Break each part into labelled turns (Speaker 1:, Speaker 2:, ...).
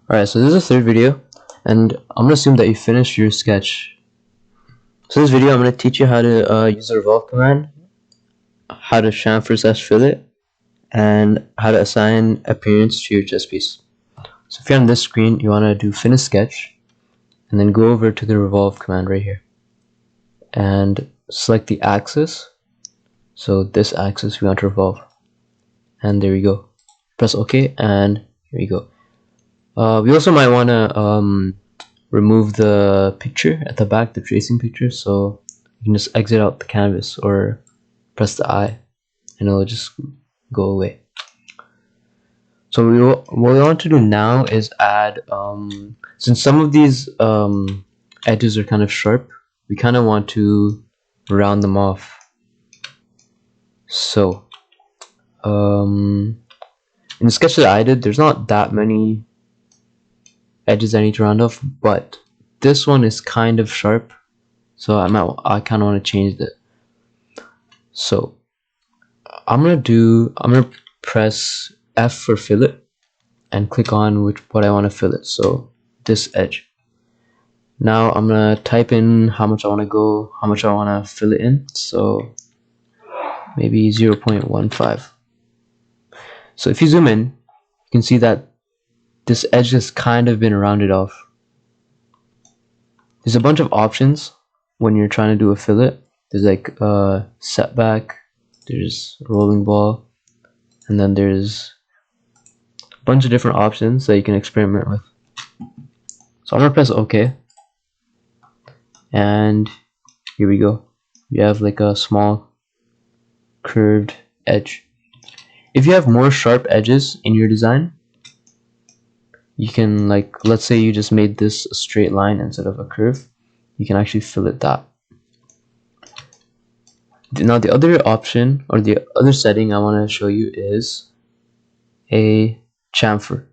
Speaker 1: Alright, so this is the third video, and I'm gonna assume that you finished your sketch. So this video, I'm gonna teach you how to use the revolve command, how to chamfer slash fillet, and how to assign appearance to your chess piece. So if you're on this screen, you wanna do finish sketch, and then go over to the revolve command right here, and select the axis. So this axis we want to revolve, and there we go. Press OK, and here we go. We also might want to remove the picture at the back, the tracing picture, so you can just exit out the canvas or press the I and it'll just go away. So what we want to do now is add, since some of these edges are kind of sharp, we kind of want to round them off. So in the sketch that I did, there's not that many edges I need to round off, but this one is kind of sharp, so I kind of want to change it. So I'm gonna press F for fillet and click on what I want to fillet. So this edge. Now I'm gonna type in how much I want to fillet in. So maybe 0.15. So if you zoom in, you can see that this edge has kind of been rounded off. There's a bunch of options when you're trying to do a fillet. There's like setback, there's rolling ball, and then there's a bunch of different options that you can experiment with. So I'm gonna press OK, and here we go. We have like a small curved edge. If you have more sharp edges in your design, you can, like, let's say you just made this a straight line instead of a curve, you can actually fillet that. Now the other option, or the other setting I want to show you, is a chamfer.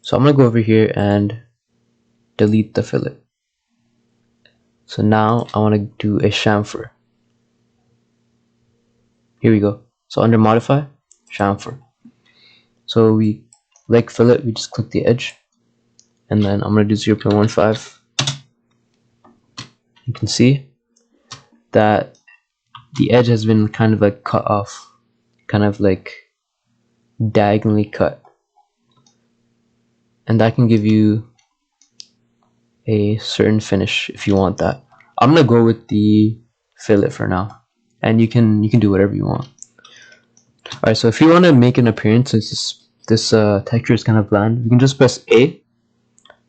Speaker 1: So I'm going to go over here and delete the fillet. So now I want to do a chamfer. Here we go. So under modify, chamfer. So we, like fillet, we just click the edge, and then I'm going to do 0.15. You can see that the edge has been kind of like cut off, kind of like diagonally cut, and that can give you a certain finish if you want that. I'm gonna go with the fillet for now, and you can do whatever you want. Alright, so if you want to make an appearance, since this texture is kind of bland, you can just press A,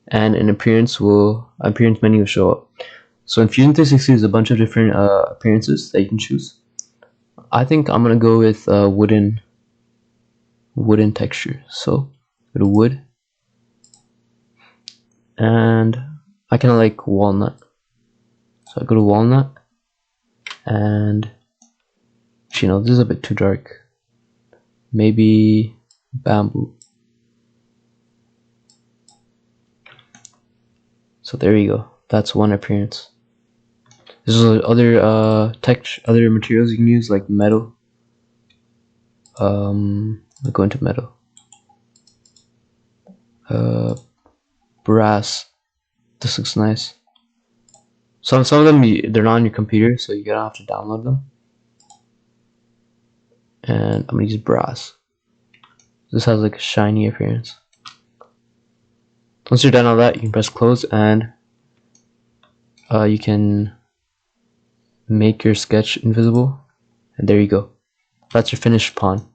Speaker 1: and an appearance menu will show up. So in Fusion 360, there's a bunch of different appearances that you can choose. I think I'm gonna go with wooden texture. So go to wood, and I kind of like walnut. So I go to walnut, and you know, this is a bit too dark. Maybe bamboo. So there you go. That's one appearance. There's other other materials you can use, like metal. I'll go into metal. Brass. This looks nice. Some of them they're not on your computer, so you're gonna have to download them. And I'm gonna use brass. This has like a shiny appearance. Once you're done all that, you can press close, and you can make your sketch invisible, and there you go. That's your finished pawn.